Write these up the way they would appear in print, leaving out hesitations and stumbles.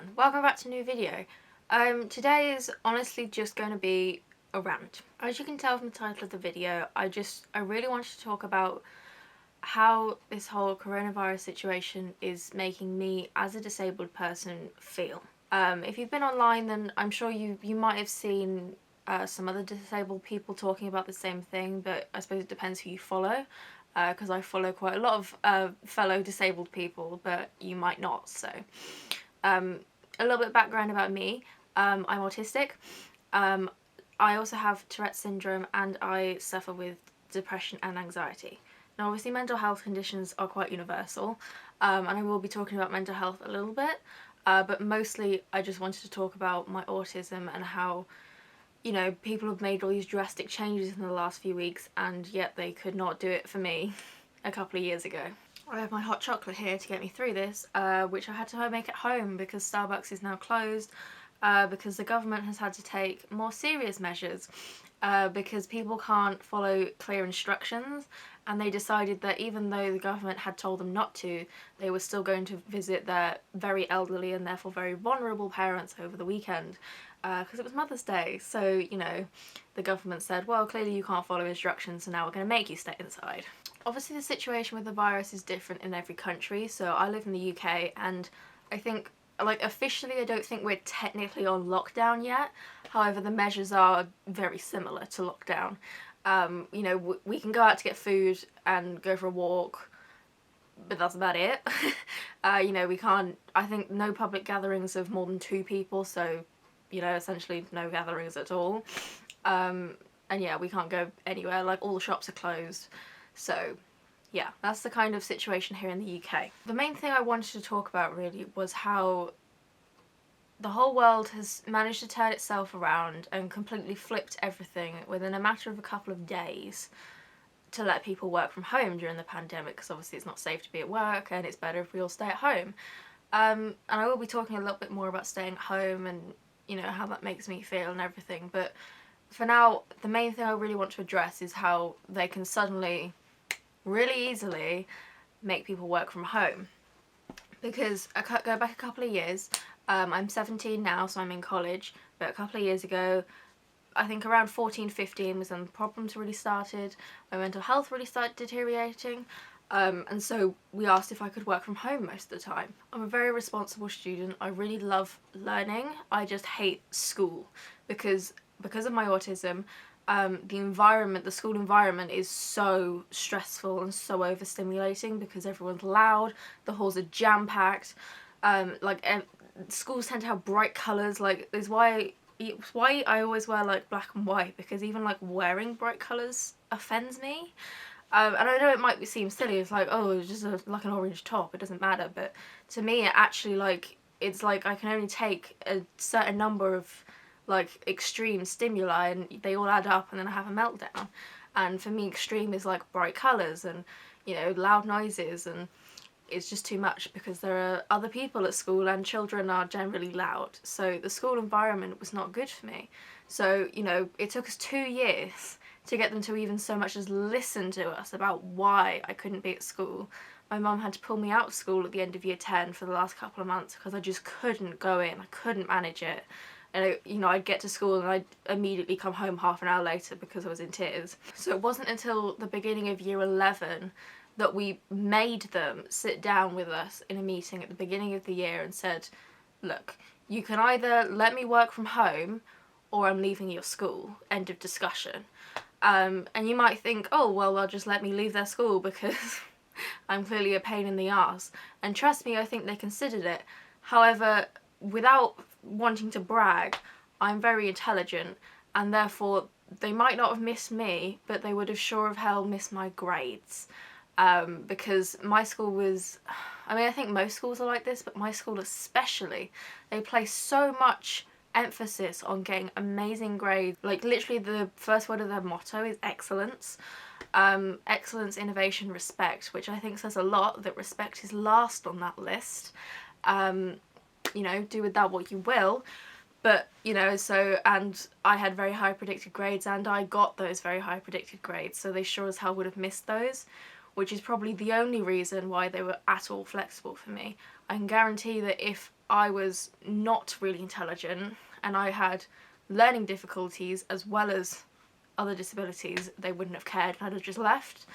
everyone, welcome back to a new video. Today is honestly just going to be a rant. As you can tell from the title of the video, I really wanted to talk about how this whole coronavirus situation is making me as a disabled person feel. If you've been online, then I'm sure you might have seen some other disabled people talking about the same thing, but I suppose it depends who you follow. Because I follow quite a lot of fellow disabled people, but you might not, so. A little bit of background about me. I'm autistic. I also have Tourette's syndrome and I suffer with depression and anxiety. Now obviously mental health conditions are quite universal, and I will be talking about mental health a little bit, but mostly I just wanted to talk about my autism and how, you know, people have made all these drastic changes in the last few weeks and yet they could not do it for me a couple of years ago. I have my hot chocolate here to get me through this, which I had to make at home because Starbucks is now closed, because the government has had to take more serious measures, because people can't follow clear instructions, and they decided that even though the government had told them not to, they were still going to visit their very elderly and therefore very vulnerable parents over the weekend, because it was Mother's Day. So, you know, the government said, well, clearly you can't follow instructions, so now we're going to make you stay inside. Obviously the situation with the virus is different in every country, so I live in the UK and I think, like, officially I don't think we're technically on lockdown yet, however the measures are very similar to lockdown. You know, we can go out to get food and go for a walk, but that's about it. You know, we can't, I think no public gatherings of more than 2 people, so, you know, essentially no gatherings at all. And yeah, we can't go anywhere, like all the shops are closed. So yeah, that's the kind of situation here in the UK. The main thing I wanted to talk about really was how the whole world has managed to turn itself around and completely flipped everything within a matter of a couple of days to let people work from home during the pandemic, because obviously it's not safe to be at work and it's better if we all stay at home. And I will be talking a little bit more about staying at home and, you know, how that makes me feel and everything, but for now the main thing I really want to address is how they can suddenly really easily make people work from home. Because I go back a couple of years, I'm 17 now, so I'm in college, but a couple of years ago, I think around 14, 15 was when the problems really started, my mental health really started deteriorating, and so we asked if I could work from home most of the time. I'm a very responsible student, I really love learning, I just hate school because of my autism. The school environment is so stressful and so overstimulating because everyone's loud, the halls are jam-packed, schools tend to have bright colours, like it's why I always wear like black and white, because even like wearing bright colours offends me. And I know it might seem silly, it's like, oh, it's just like an orange top, it doesn't matter, but to me it actually, like, it's like I can only take a certain number of like extreme stimuli and they all add up and then I have a meltdown. And for me extreme is like bright colours and, you know, loud noises, and it's just too much because there are other people at school and children are generally loud, so the school environment was not good for me. So, you know, it took us 2 years to get them to even so much as listen to us about why I couldn't be at school. My mum had to pull me out of school at the end of year 10 for the last couple of months because I just couldn't go in, I couldn't manage it. And you know, I'd get to school and I'd immediately come home half an hour later because I was in tears. So it wasn't until the beginning of year 11 that we made them sit down with us in a meeting at the beginning of the year and said, look, you can either let me work from home or I'm leaving your school, end of discussion. And you might think, oh, well, they'll just let me leave their school because I'm clearly a pain in the arse. And trust me, I think they considered it. However, without wanting to brag, I'm very intelligent, and therefore they might not have missed me, but they would have sure of hell missed my grades. Because my school was, I mean, I think most schools are like this, but my school especially, they place so much emphasis on getting amazing grades. Like, literally the first word of their motto is excellence. Excellence, innovation, respect, which I think says a lot that respect is last on that list. You know, do with that what you will, but, you know, so, and I had very high predicted grades and I got those very high predicted grades, so they sure as hell would have missed those, which is probably the only reason why they were at all flexible for me. I can guarantee that if I was not really intelligent and I had learning difficulties as well as other disabilities, they wouldn't have cared and I'd have just left.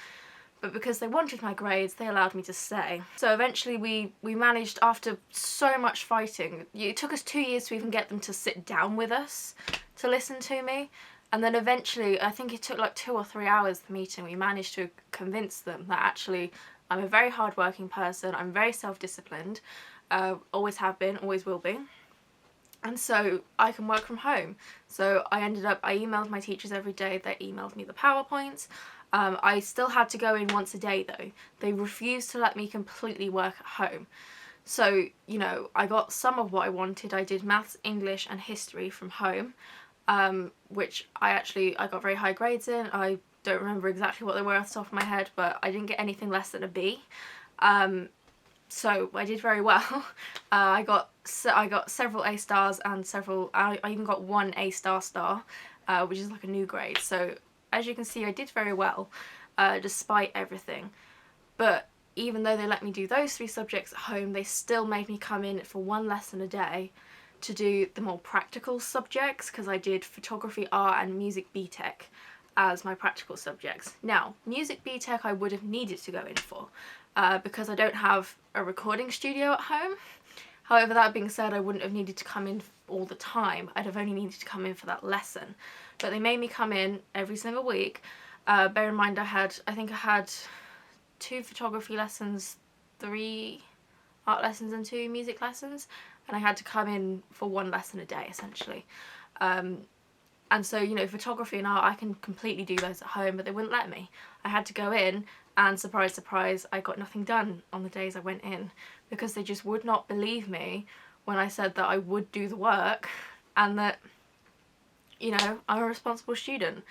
But because they wanted my grades, they allowed me to stay. So eventually we managed, after so much fighting, it took us 2 years to even get them to sit down with us to listen to me. And then eventually, I think it took like 2 or 3 hours the meeting, we managed to convince them that actually I'm a very hardworking person, I'm very self-disciplined, always have been, always will be. And so I can work from home. So I emailed my teachers every day, they emailed me the PowerPoints. I still had to go in once a day though. They refused to let me completely work at home. So, you know, I got some of what I wanted. I did maths, English and history from home, which I got very high grades in. I don't remember exactly what they were off the top of my head, but I didn't get anything less than a B. So I did very well. I got several A stars and I even got 1 A star, which is like a new grade. So as you can see, I did very well, despite everything. But even though they let me do those 3 subjects at home, they still made me come in for 1 lesson a day to do the more practical subjects, because I did photography, art and music BTEC as my practical subjects. Now, music BTEC I would have needed to go in for, because I don't have a recording studio at home. However, that being said, I wouldn't have needed to come in all the time. I'd have only needed to come in for that lesson. But they made me come in every single week. Bear in mind I think I had 2 photography lessons, 3 art lessons and 2 music lessons, and I had to come in for 1 lesson a day essentially. And so, you know, photography and art, I can completely do those at home, but they wouldn't let me. I had to go in and surprise, surprise, I got nothing done on the days I went in, because they just would not believe me when I said that I would do the work and that, you know, I'm a responsible student.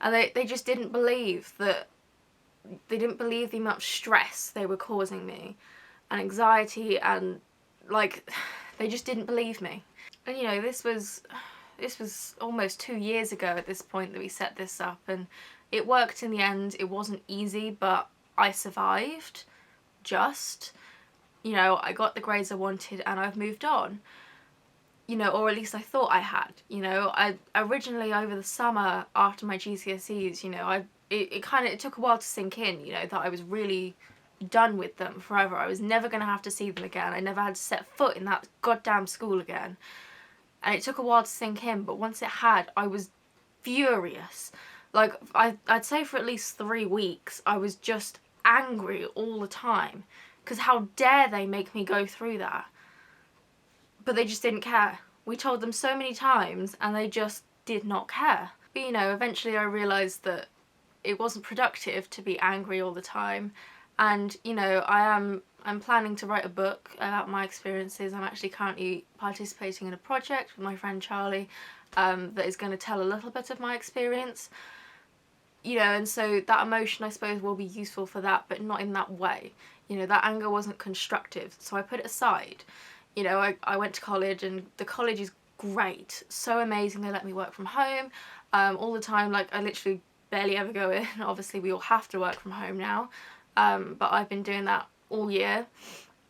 And they just didn't believe that, they didn't believe the amount of stress they were causing me and anxiety, and like, they just didn't believe me. And you know, this was almost 2 years ago at this point that we set this up, and it worked in the end. It wasn't easy, but I survived, just. You know, I got the grades I wanted and I've moved on. You know, or at least I thought I had. You know, I originally, over the summer after my GCSEs, you know, it took a while to sink in, you know, that I was really done with them forever. I was never going to have to see them again. I never had to set foot in that goddamn school again. And it took a while to sink in, but once it had, I was furious. Like, I'd say for at least 3 weeks, I was just angry all the time. Because how dare they make me go through that? But they just didn't care. We told them so many times and they just did not care. But you know, eventually I realised that it wasn't productive to be angry all the time. And you know, I'm planning to write a book about my experiences. I'm actually currently participating in a project with my friend Charlie that is going to tell a little bit of my experience. You know, and so that emotion, I suppose, will be useful for that, but not in that way. You know, that anger wasn't constructive, so I put it aside. You know, I went to college, and the college is great, so amazing. They let me work from home all the time. Like, I literally barely ever go in. Obviously, we all have to work from home now, but I've been doing that all year.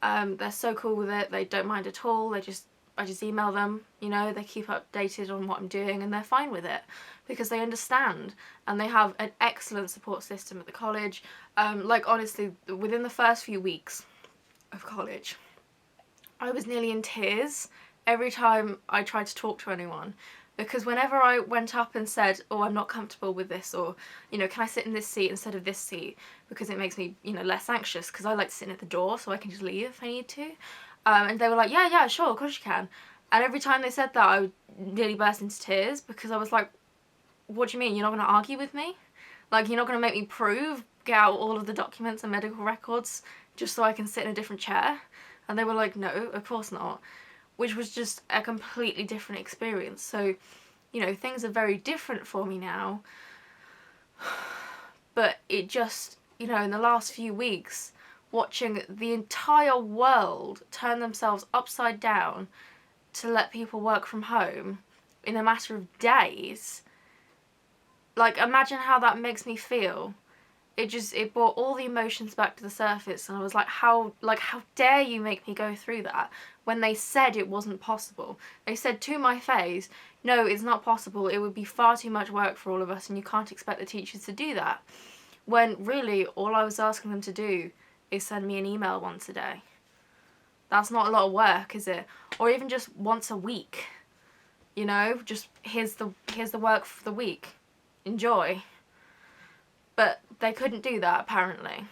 They're so cool with it. They don't mind at all. I just email them, you know, they keep updated on what I'm doing and they're fine with it because they understand, and they have an excellent support system at the college. Like, honestly, within the first few weeks of college, I was nearly in tears every time I tried to talk to anyone, because whenever I went up and said, oh, I'm not comfortable with this, or, you know, can I sit in this seat instead of this seat because it makes me, you know, less anxious, because I like to sit at the door so I can just leave if I need to. And they were like, yeah, sure, of course you can. And every time they said that, I would nearly burst into tears, because I was like, what do you mean? You're not going to argue with me? Like, you're not going to make me get out all of the documents and medical records just so I can sit in a different chair? And they were like, no, of course not. Which was just a completely different experience. So, you know, things are very different for me now. But it just, you know, in the last few weeks, watching the entire world turn themselves upside down to let people work from home in a matter of days, like, imagine how that makes me feel. It brought all the emotions back to the surface, and I was like, how dare you make me go through that when they said it wasn't possible. They said to my face, no, it's not possible, it would be far too much work for all of us and you can't expect the teachers to do that. When really all I was asking them to do is send me an email once a day. That's not a lot of work, is it? Or even just once a week. You know, just here's the work for the week. Enjoy. But they couldn't do that apparently.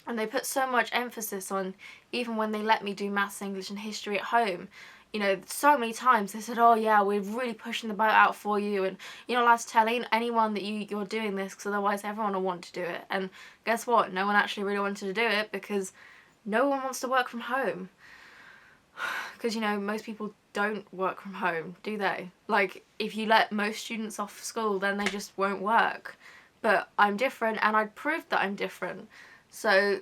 And they put so much emphasis on, even when they let me do maths, English and history at home, you know, so many times they said, oh yeah, we're really pushing the boat out for you, and you're not allowed to tell anyone that you're doing this because otherwise everyone will want to do it. And guess what? No one actually really wanted to do it because no one wants to work from home. Because, you know, most people don't work from home, do they? Like, if you let most students off school, then they just won't work. But I'm different, and I'd proved that I'm different. So,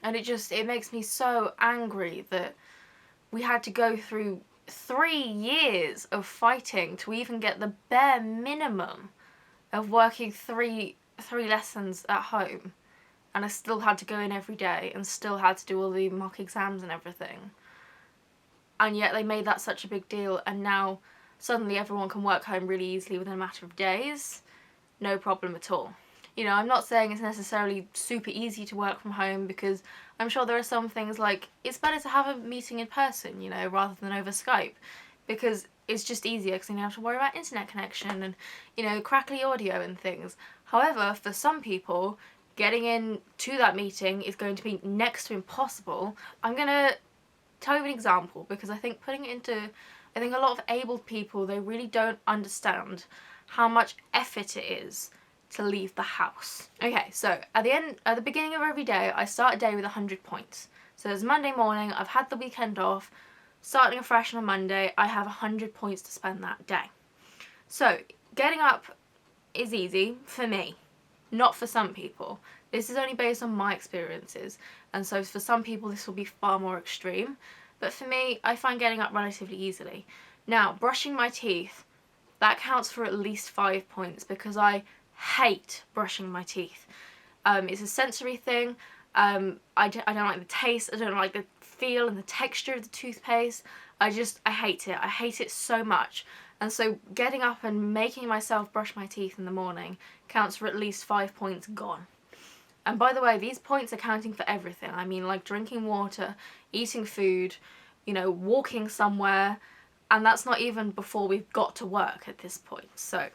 and it makes me so angry that we had to go through 3 years of fighting to even get the bare minimum of working three lessons at home. And I still had to go in every day and still had to do all the mock exams and everything. And yet they made that such a big deal, and now suddenly everyone can work home really easily within a matter of days. No problem at all. You know, I'm not saying it's necessarily super easy to work from home, because I'm sure there are some things like it's better to have a meeting in person, you know, rather than over Skype, because it's just easier because you don't have to worry about internet connection and, you know, crackly audio and things. However, for some people, getting in to that meeting is going to be next to impossible. I'm going to tell you an example, because I think I think a lot of able people, they really don't understand how much effort it is to leave the house. Okay, so at the beginning of every day, I start a day with 100 points. So it's Monday morning, I've had the weekend off, starting afresh on a Monday, I have 100 points to spend that day. So getting up is easy for me, not for some people. This is only based on my experiences, and so for some people this will be far more extreme, but for me, I find getting up relatively easily. Now, brushing my teeth, that counts for at least 5 points, because I hate brushing my teeth. It's a sensory thing. I don't like the taste, I don't like the feel and the texture of the toothpaste. I hate it. I hate it so much. And so getting up and making myself brush my teeth in the morning counts for at least 5 points gone. And by the way, these points are counting for everything. I mean, like drinking water, eating food, you know, walking somewhere, and that's not even before we've got to work at this point. So,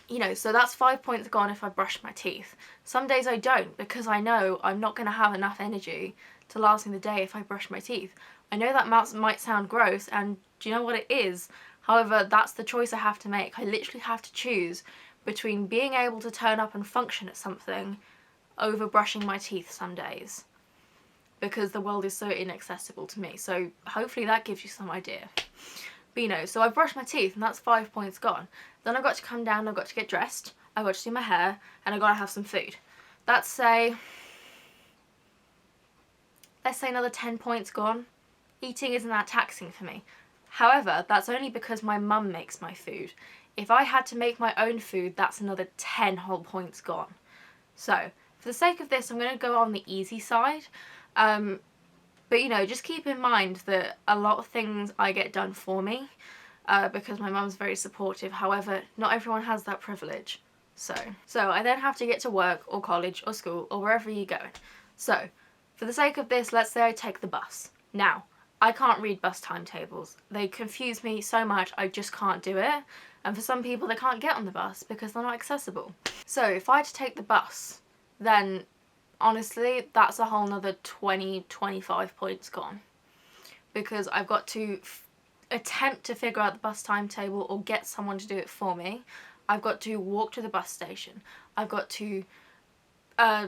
you know, so that's 5 points gone if I brush my teeth. Some days I don't, because I know I'm not going to have enough energy to last me the day if I brush my teeth. I know that might sound gross, and do you know what it is? However, that's the choice I have to make. I literally have to choose between being able to turn up and function at something over brushing my teeth some days, because the world is so inaccessible to me. So hopefully that gives you some idea. But you know, so I brushed my teeth and that's 5 points gone. Then I've got to come down, I've got to get dressed, I've got to do my hair, and I've got to have some food. Let's say another 10 points gone. Eating isn't that taxing for me. However, that's only because my mum makes my food. If I had to make my own food, that's another 10 whole points gone. So, for the sake of this, I'm going to go on the easy side. But you know, just keep in mind that a lot of things I get done for me, because my mum's very supportive. However, not everyone has that privilege. So I then have to get to work or college or school or wherever you're going. So, for the sake of this, let's say I take the bus. Now, I can't read bus timetables. They confuse me so much, I just can't do it. And for some people, they can't get on the bus because they're not accessible. So if I had to take the bus, then honestly, that's a whole nother 20-25 points gone. Because I've got to attempt to figure out the bus timetable or get someone to do it for me. I've got to walk to the bus station. I've got to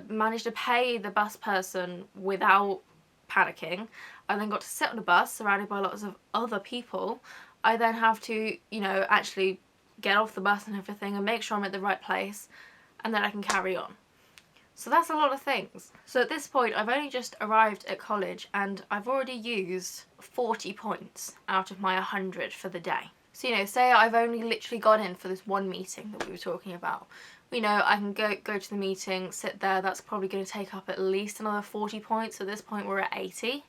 manage to pay the bus person without panicking. I then got to sit on a bus surrounded by lots of other people. I then have to, you know, actually get off the bus and everything and make sure I'm at the right place, and then I can carry on. So that's a lot of things. So at this point, I've only just arrived at college and I've already used 40 points out of my 100 for the day. So, you know, say I've only literally gone in for this one meeting that we were talking about, you know, I can go to the meeting, sit there, that's probably going to take up at least another 40 points. At this point we're at 80.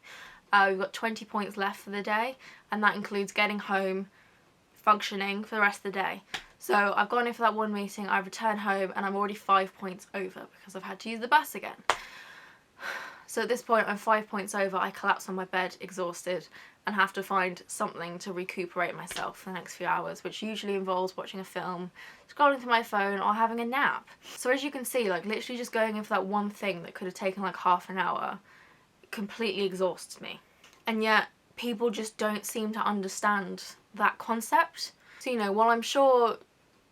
We've got 20 points left for the day, and that includes getting home, functioning for the rest of the day. So I've gone in for that one meeting, I've returned home, and I'm already 5 points over because I've had to use the bus again. So at this point I'm 5 points over, I collapse on my bed exhausted and have to find something to recuperate myself for the next few hours, which usually involves watching a film, scrolling through my phone, or having a nap. So as you can see, like literally just going in for that one thing that could have taken like half an hour completely exhausts me. And yet people just don't seem to understand that concept. So, you know, while I'm sure,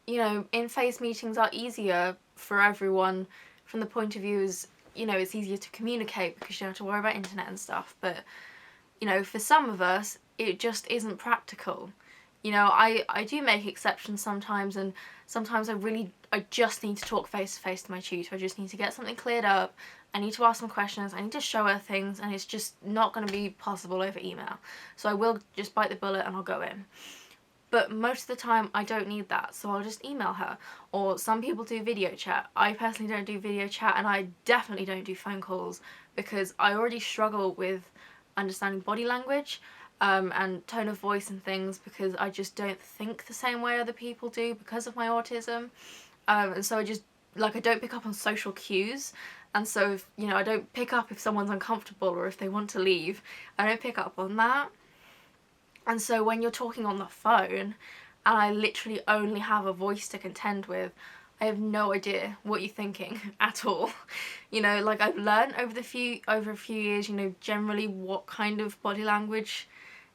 you know, in-face meetings are easier for everyone from the point of view as, you know, it's easier to communicate because you don't have to worry about internet and stuff, but, you know, for some of us, it just isn't practical. You know, I do make exceptions sometimes, and sometimes I just need to talk face to face to my tutor. I just need to get something cleared up. I need to ask some questions. I need to show her things, and it's just not going to be possible over email. So I will just bite the bullet and I'll go in. But most of the time I don't need that, so I'll just email her. Or some people do video chat. I personally don't do video chat, and I definitely don't do phone calls because I already struggle with understanding body language and tone of voice and things, because I just don't think the same way other people do because of my autism. And so I don't pick up on social cues, and so if, you know, I don't pick up if someone's uncomfortable or if they want to leave. I don't pick up on that. And so when you're talking on the phone and I literally only have a voice to contend with, I have no idea what you're thinking at all. You know, like I've learned over a few years, you know, generally what kind of body language,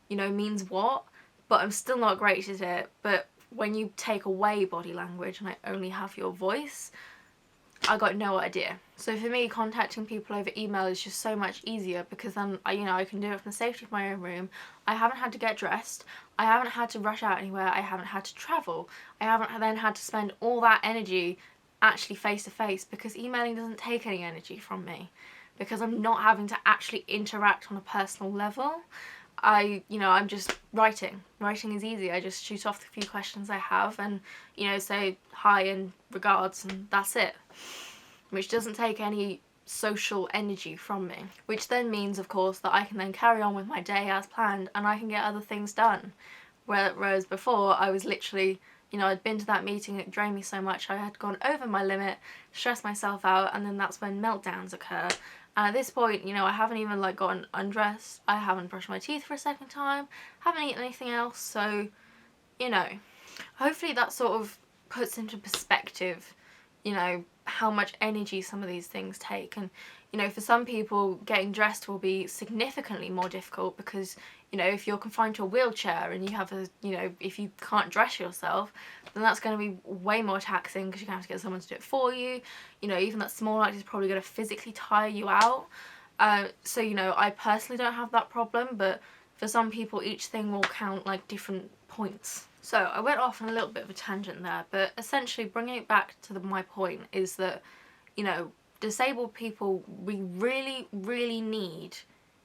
you know, means what, but I'm still not great at it. But when you take away body language and I only have your voice, I got no idea. So for me, contacting people over email is just so much easier because then I can do it from the safety of my own room. I haven't had to get dressed. I haven't had to rush out anywhere. I haven't had to travel. I haven't then had to spend all that energy actually face to face, because emailing doesn't take any energy from me because I'm not having to actually interact on a personal level. I'm just writing. Writing is easy. I just shoot off the few questions I have and, you know, say hi and regards, and that's it. Which doesn't take any social energy from me. Which then means, of course, that I can then carry on with my day as planned and I can get other things done. Whereas before, I was literally, you know, I'd been to that meeting, it drained me so much, I had gone over my limit, stressed myself out, and then that's when meltdowns occur. And at this point, you know, I haven't even like gotten undressed, I haven't brushed my teeth for a second time, haven't eaten anything else, so, you know, hopefully that sort of puts into perspective, you know, how much energy some of these things take. And, you know, for some people, getting dressed will be significantly more difficult because, you know, if you're confined to a wheelchair and you have if you can't dress yourself, then that's going to be way more taxing because you're going to have to get someone to do it for you. You know, even that small act is probably going to physically tire you out. So, you know, I personally don't have that problem, but for some people, each thing will count like different points. So I went off on a little bit of a tangent there, but essentially bringing it back to my point is that, you know, disabled people, we really, really need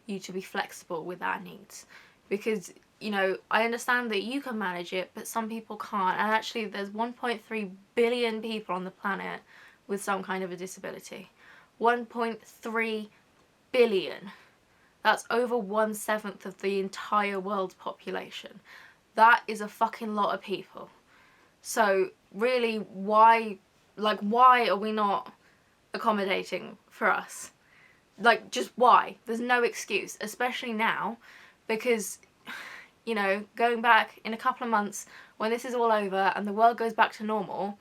you to be flexible with our needs, because, you know, I understand that you can manage it, but some people can't. And actually there's 1.3 billion people on the planet with some kind of a disability. 1.3 billion. That's over 1/7 of the entire world's population. That is a fucking lot of people. So really, why are we not accommodating for us? Like, just why? There's no excuse, especially now, because, you know, going back in a couple of months when this is all over and the world goes back to normal,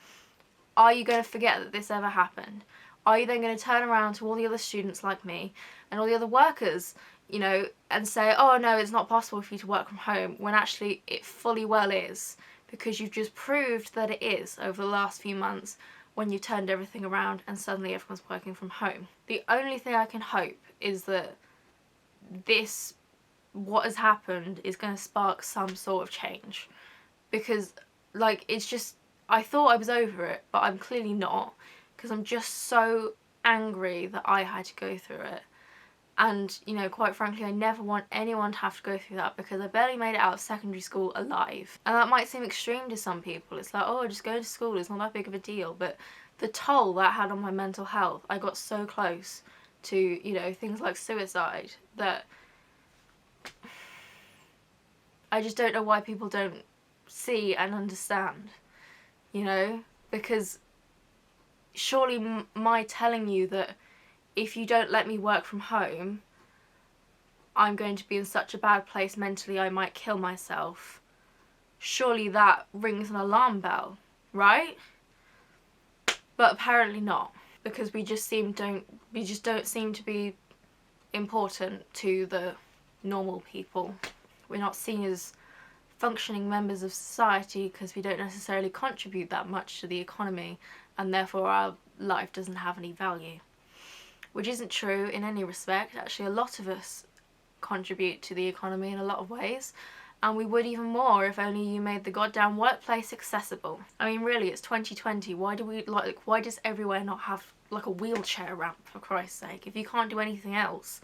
are you going to forget that this ever happened? Are you then going to turn around to all the other students like me and all the other workers, you know, and say, oh no, it's not possible for you to work from home, when actually it fully well is, because you've just proved that it is over the last few months when you turned everything around and suddenly everyone's working from home. The only thing I can hope is that what has happened is going to spark some sort of change, because, like, it's just, I thought I was over it, but I'm clearly not, because I'm just so angry that I had to go through it. And, you know, quite frankly, I never want anyone to have to go through that, because I barely made it out of secondary school alive. And that might seem extreme to some people. It's like, oh, just going to school, it's not that big of a deal. But the toll that had on my mental health. I got so close to, you know, things like suicide that I just don't know why people don't see and understand, you know, because surely my telling you that if you don't let me work from home, I'm going to be in such a bad place mentally I might kill myself. Surely that rings an alarm bell, right? But apparently not, because we just don't seem to be important to the normal people. We're not seen as functioning members of society because we don't necessarily contribute that much to the economy, and therefore our life doesn't have any value. Which isn't true in any respect. Actually, a lot of us contribute to the economy in a lot of ways, and we would even more if only you made the goddamn workplace accessible. I mean, really, it's 2020. Why does everywhere not have like a wheelchair ramp, for Christ's sake? If you can't do anything else,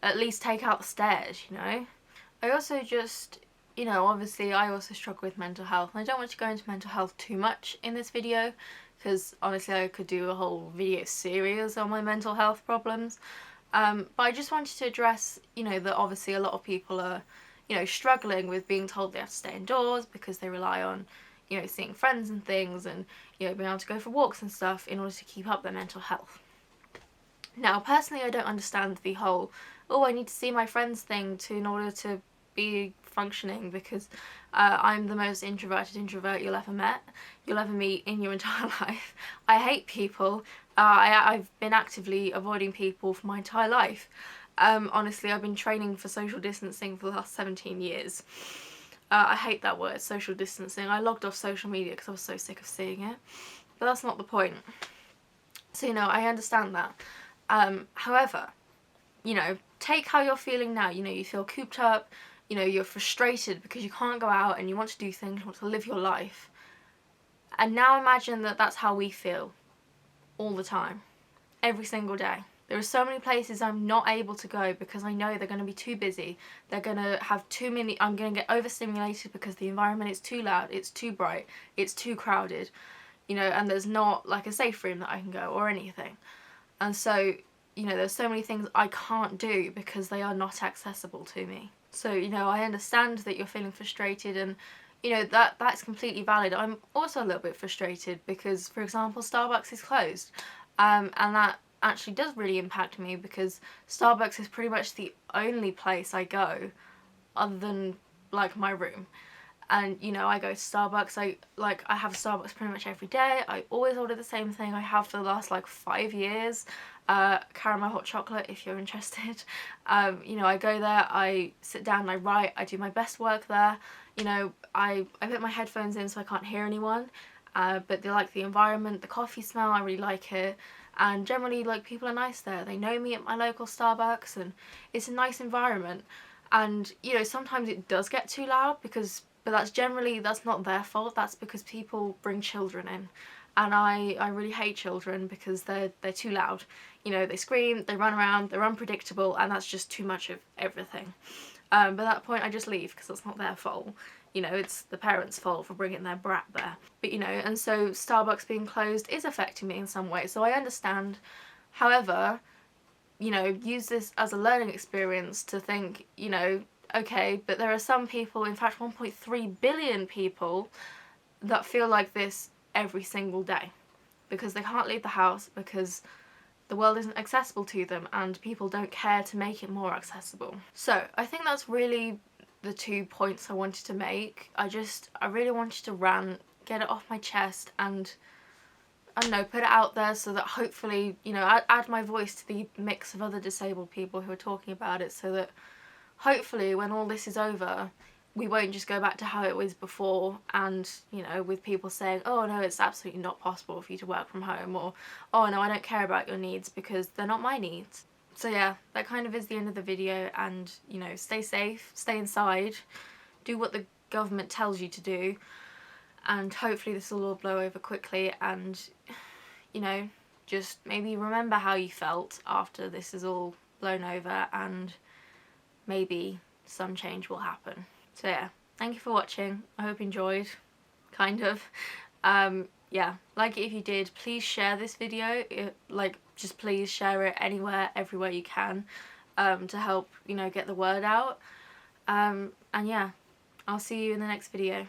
at least take out the stairs, you know? I also just, you know, obviously I also struggle with mental health, and I don't want to go into mental health too much in this video because honestly I could do a whole video series on my mental health problems. But I just wanted to address, you know, that obviously a lot of people are, you know, struggling with being told they have to stay indoors because they rely on, you know, seeing friends and things, and, you know, being able to go for walks and stuff in order to keep up their mental health. Now, personally, I don't understand the whole, oh, I need to see my friends thing in order to be functioning, because I'm the most introverted introvert you'll ever meet in your entire life. I hate people. I've been actively avoiding people for my entire life. Honestly, I've been training for social distancing for the last 17 years. I hate that word, social distancing. I logged off social media because I was so sick of seeing it. But that's not the point. So, you know, I understand that. However, you know, take how you're feeling now. You know, you feel cooped up, you know, you're frustrated because you can't go out and you want to do things, you want to live your life. And now imagine that that's how we feel all the time, every single day. There are so many places I'm not able to go because I know they're going to be too busy. They're going to have too many, I'm going to get overstimulated because the environment is too loud, it's too bright, it's too crowded, you know, and there's not like a safe room that I can go or anything. And so, you know, there's so many things I can't do because they are not accessible to me. So, you know, I understand that you're feeling frustrated, and, you know, that's completely valid. I'm also a little bit frustrated because, for example, Starbucks is closed. And that actually does really impact me because Starbucks is pretty much the only place I go other than, like, my room. And, you know, I go to Starbucks, I have Starbucks pretty much every day. I always order the same thing. I have for the last, like, 5 years. Caramel hot chocolate, if you're interested. You know, I go there, I sit down, I write, I do my best work there. You know, I put my headphones in so I can't hear anyone. But they like the environment, the coffee smell, I really like it. And generally, like, people are nice there. They know me at my local Starbucks, and it's a nice environment. And, you know, sometimes it does get too loud but that's not their fault. That's because people bring children in, and I really hate children because they're too loud. You know, they scream, they run around, they're unpredictable, and that's just too much of everything. But at that point I just leave because it's not their fault. You know, it's the parents' fault for bringing their brat there. But, you know, and so Starbucks being closed is affecting me in some way, so I understand. However, you know, use this as a learning experience to think, you know, okay, but there are some people, in fact 1.3 billion people, that feel like this every single day because they can't leave the house because the world isn't accessible to them and people don't care to make it more accessible. So I think that's really the 2 points I wanted to make. I really wanted to rant, get it off my chest, and I don't know, put it out there so that hopefully, you know, add my voice to the mix of other disabled people who are talking about it, so that hopefully when all this is over, we won't just go back to how it was before, and, you know, with people saying, oh no, it's absolutely not possible for you to work from home, or, oh no, I don't care about your needs because they're not my needs. So yeah, that kind of is the end of the video, and, you know, stay safe, stay inside, do what the government tells you to do, and hopefully this will all blow over quickly, and, you know, just maybe remember how you felt after this is all blown over, and maybe some change will happen. So yeah, thank you for watching. I hope you enjoyed, kind of. yeah, like it if you did. Please share this video. Like, just please share it anywhere, everywhere you can, to help, you know, get the word out. And yeah, I'll see you in the next video.